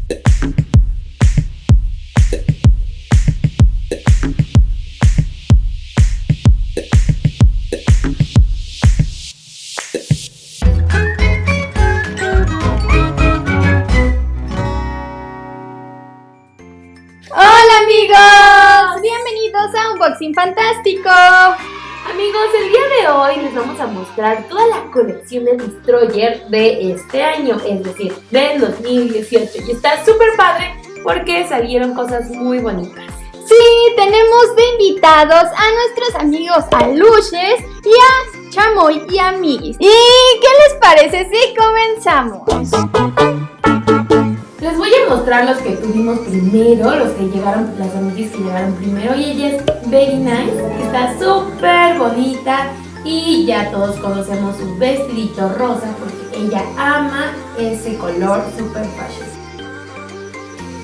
Hola amigos, bienvenidos a Unboxing Fantástico. Amigos, el día de hoy les vamos a mostrar toda la colección de Destroyer de este año, es decir, del 2018. Y está súper padre porque salieron cosas muy bonitas. Sí, tenemos de invitados a nuestros amigos Aluches y a Chamoy y Amiguis. ¿Y qué les parece si comenzamos? Les voy a mostrar los que tuvimos primero, los que llegaron, las amiguis que llegaron primero. Y ella es Very Nice, que está súper bonita. Y ya todos conocemos su vestidito rosa porque ella ama ese color súper fashion.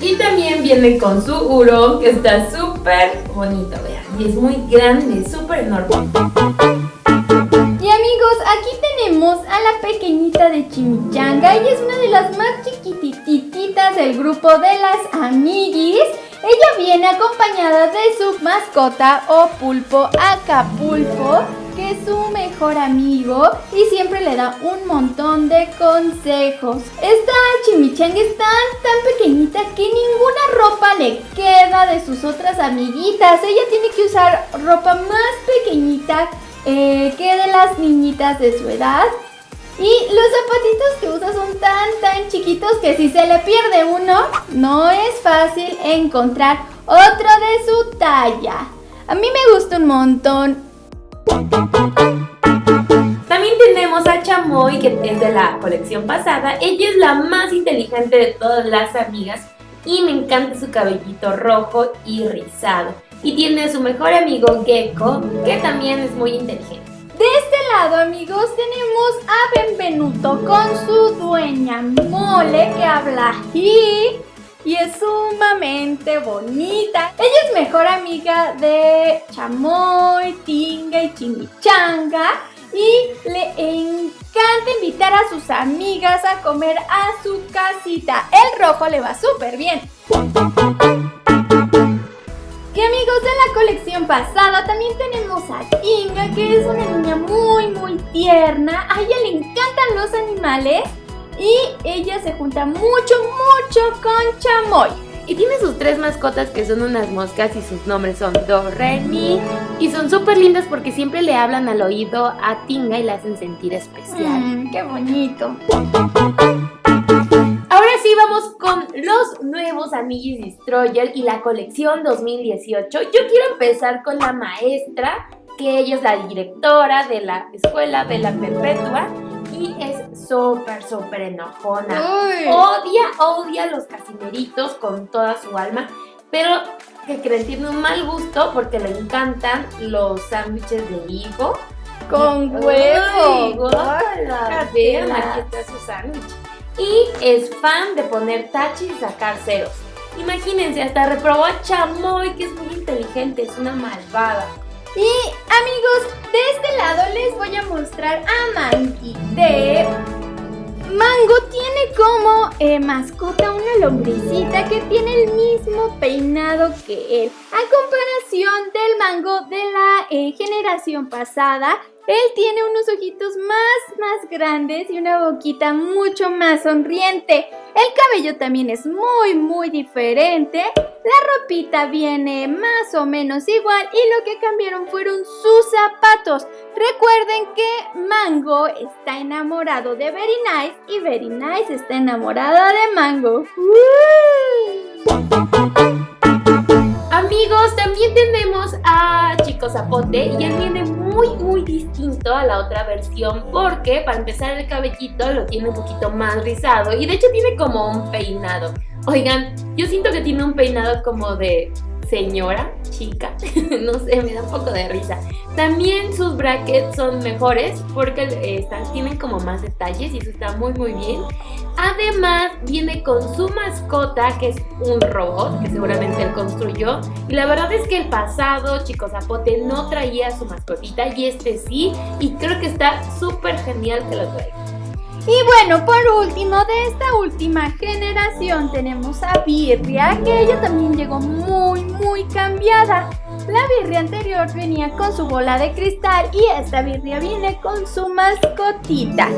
Y también viene con su hurón, que está súper bonito, vean. Y es muy grande, súper enorme. Y amigos, aquí tenemos a la pequeñita de Chimichanga. Ella es una de las más chiquitititas del grupo de las amiguis. Ella viene acompañada de su mascota o pulpo Acapulco, que es su mejor amigo y siempre le da un montón de consejos. Esta Chimichanga es tan pequeñita que ninguna ropa le queda de sus otras amiguitas. Ella tiene que usar ropa más pequeñita que de las niñitas de su edad. Y los zapatitos que usa son tan chiquitos que si se le pierde uno, no es fácil encontrar otro de su talla. A mí me gusta un montón. También tenemos a Chamoy, que es de la colección pasada. Ella es la más inteligente de todas las amigas y me encanta su cabellito rojo y rizado. Y tiene a su mejor amigo Gecko, que también es muy inteligente. De este lado, amigos, tenemos a Benvenuto con su dueña Mole, que habla ají y es sumamente bonita. Ella es mejor amiga de Chamoy, Tinga y Chimichanga y le encanta invitar a sus amigas a comer a su casita. El rojo le va súper bien. Y amigos, de la colección pasada también tenemos a Tinga, que es una niña muy tierna. A ella le encantan los animales y ella se junta mucho con Chamoy. Y tiene sus tres mascotas, que son unas moscas, y sus nombres son Do, Re, Mi. Y son súper lindas porque siempre le hablan al oído a Tinga y la hacen sentir especial. ¡Qué bonito! Ahora sí, vamos con los nuevos amiguis Destroyer y la colección 2018. Yo quiero empezar con la maestra, que ella es la directora de la escuela de la Perpetua y es súper enojona. Uy. Odia a los casimeritos con toda su alma, pero ¿qué creen? Tiene un mal gusto porque le encantan los sándwiches de higo ¡Con huevo! ¡Ay, guácala! Vean, aquí está su sándwich. Y es fan de poner tachis y sacar ceros. Imagínense, hasta reprobó a Chamoy, que es muy inteligente, es una malvada. Y amigos, de este lado les voy a mostrar a Mangi. Mango tiene como mascota una lombricita que tiene el mismo peinado que él. A comparación del Mango de la generación pasada, él tiene unos ojitos más grandes y una boquita mucho más sonriente. El cabello también es muy diferente. La ropita viene más o menos igual y lo que cambiaron fueron sus zapatos. Recuerden que Mango está enamorado de Very Nice y Very Nice está enamorada de Mango. Amigos, también tenemos a Chico Zapote y él viene muy distinto a la otra versión porque para empezar el cabellito lo tiene un poquito más rizado y de hecho tiene como un peinado. Oigan, yo siento que tiene un peinado como de señora, chica, no sé, me da un poco de risa. También sus brackets son mejores porque tienen como más detalles y eso está muy bien. Además viene con su mascota, que es un robot que seguramente él construyó. Y la verdad es que el pasado Chico Zapote no traía su mascotita y este sí. Y creo que está súper genial que lo traiga. Y bueno, por último, de esta última generación tenemos a Birria, que ella también llegó muy cambiada. La Birria anterior venía con su bola de cristal y esta Birria viene con su mascotita.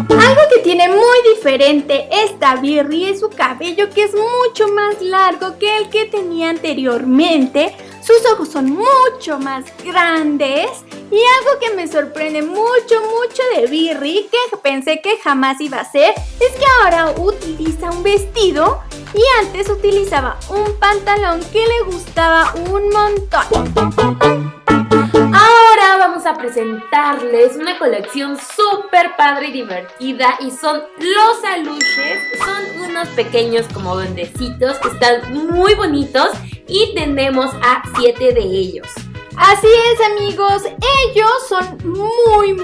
Algo que tiene muy diferente esta Birria es su cabello, que es mucho más largo que el que tenía anteriormente. Sus ojos son mucho más grandes. Y algo que me sorprende mucho de Birria, que pensé que jamás iba a hacer, es que ahora utiliza un vestido y antes utilizaba un pantalón que le gustaba un montón. Ahora vamos a presentarles una colección súper padre y divertida, y son los aluches. Son unos pequeños como duendecitos que están muy bonitos y tenemos a 7 de ellos. Así es, amigos, ellos son muy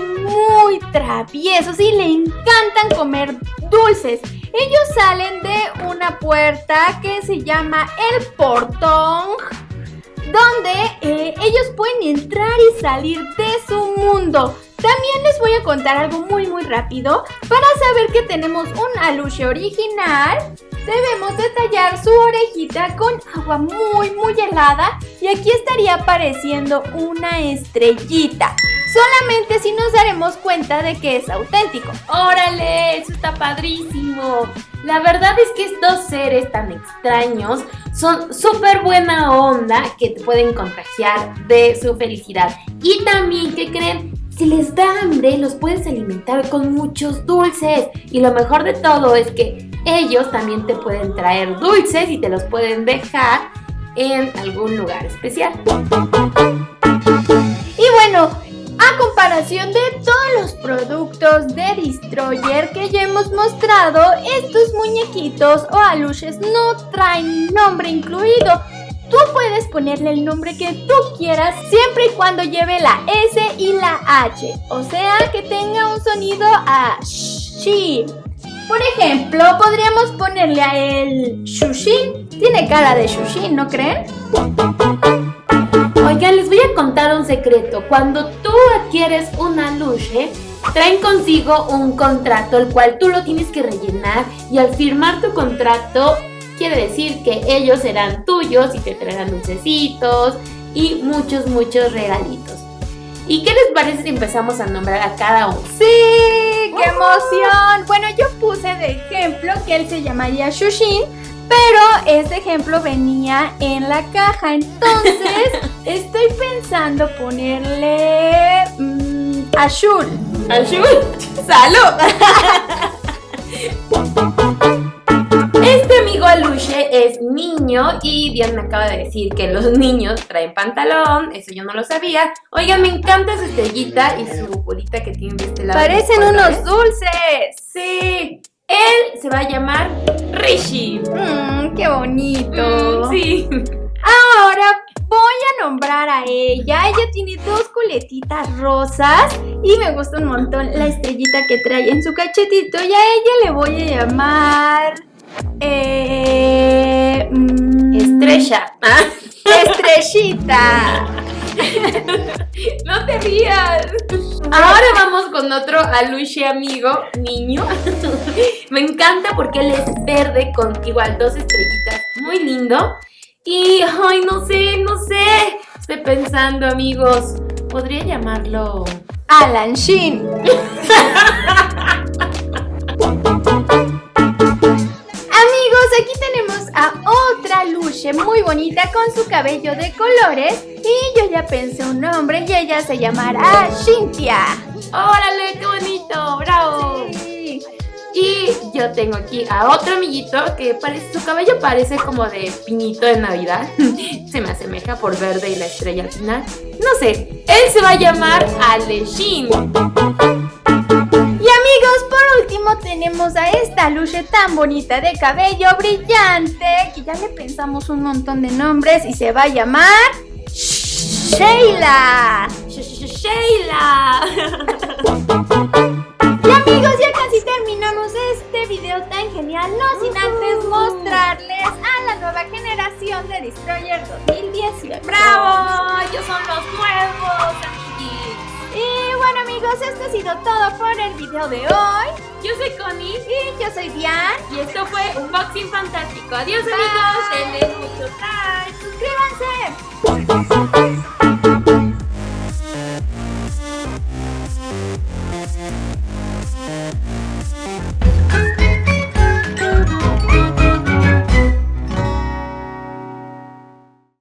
traviesos y le encantan comer dulces. Ellos salen de una puerta que se llama el portón, donde ellos pueden entrar y salir de su mundo. También les voy a contar algo muy rápido. Para saber que tenemos un aluche original, debemos detallar su orejita con agua muy helada, y aquí estaría apareciendo una estrellita. Solamente así nos daremos cuenta de que es auténtico. ¡Órale! Eso está padrísimo. La verdad es que estos seres tan extraños son súper buena onda, que te pueden contagiar de su felicidad. Y también, ¿qué creen? Si les da hambre, los puedes alimentar con muchos dulces. Y lo mejor de todo es que ellos también te pueden traer dulces y te los pueden dejar en algún lugar especial. Y bueno, a comparación de todos los productos de Destroyer que ya hemos mostrado, estos muñequitos o aluches no traen nombre incluido. Tú puedes ponerle el nombre que tú quieras siempre y cuando lleve la S y la H, o sea que tenga un sonido a sh. Por ejemplo, podríamos ponerle a él Shushin. Tiene cara de Shushin, ¿no creen? Oigan, les voy a contar un secreto. Cuando tú adquieres un aluche, traen consigo un contrato, el cual tú lo tienes que rellenar, y al firmar tu contrato quiere decir que ellos serán tuyos y te traerán dulcecitos y muchos regalitos. ¿Y qué les parece si empezamos a nombrar a cada uno? ¡Sí! ¡Qué emoción! Bueno, yo puse de ejemplo que él se llamaría Shushin, pero este ejemplo venía en la caja. Entonces, estoy pensando ponerle Ashul. ¡Ashul! ¡Salud! Este amigo aluche es niño y Diana me acaba de decir que los niños traen pantalón. Eso yo no lo sabía. Oigan, me encanta su estrellita y su bolita que tiene de este lado. Parecen unos dulces. Sí. Él se va a llamar Rishi. ¡Qué bonito! Sí. Ahora voy a nombrar a ella. Ella tiene 2 coletitas rosas y me gusta un montón la estrellita que trae en su cachetito. Y a ella le voy a llamar... Estrella. Estrellita. No te rías. Ahora vamos con otro aluche amigo, niño. Me encanta porque él es verde con igual 2 estrellitas. Muy lindo. Y, ay, no sé. Estoy pensando, amigos. ¿Podría llamarlo Alan Shin? Amigos, aquí tenemos a otra aluche muy bonita con su cabello de colores, y yo ya pensé un nombre y ella se llamará Cynthia. ¡Órale, qué bonito! ¡Bravo! Sí. Y yo tengo aquí a otro amiguito que su cabello parece como de piñito de Navidad. Se me asemeja por verde y la estrella al final. No sé, él se va a llamar Aleshin. Y amigos, por último tenemos a esta aluche tan bonita de cabello brillante, que ya le pensamos un montón de nombres y se va a llamar Sheila. Sheila. Y amigos, ya casi terminamos este video tan genial, no sin antes mostrarles a la nueva generación de Destroyer 2018. ¡Bravo! Ellos son los nuevos, amiguitos. Y bueno amigos, esto ha sido todo por el video de hoy. Yo soy Connie. Y yo soy Diane. Y esto fue Unboxing Fantástico. Adiós Bye. amigos, denle mucho like. Suscríbanse.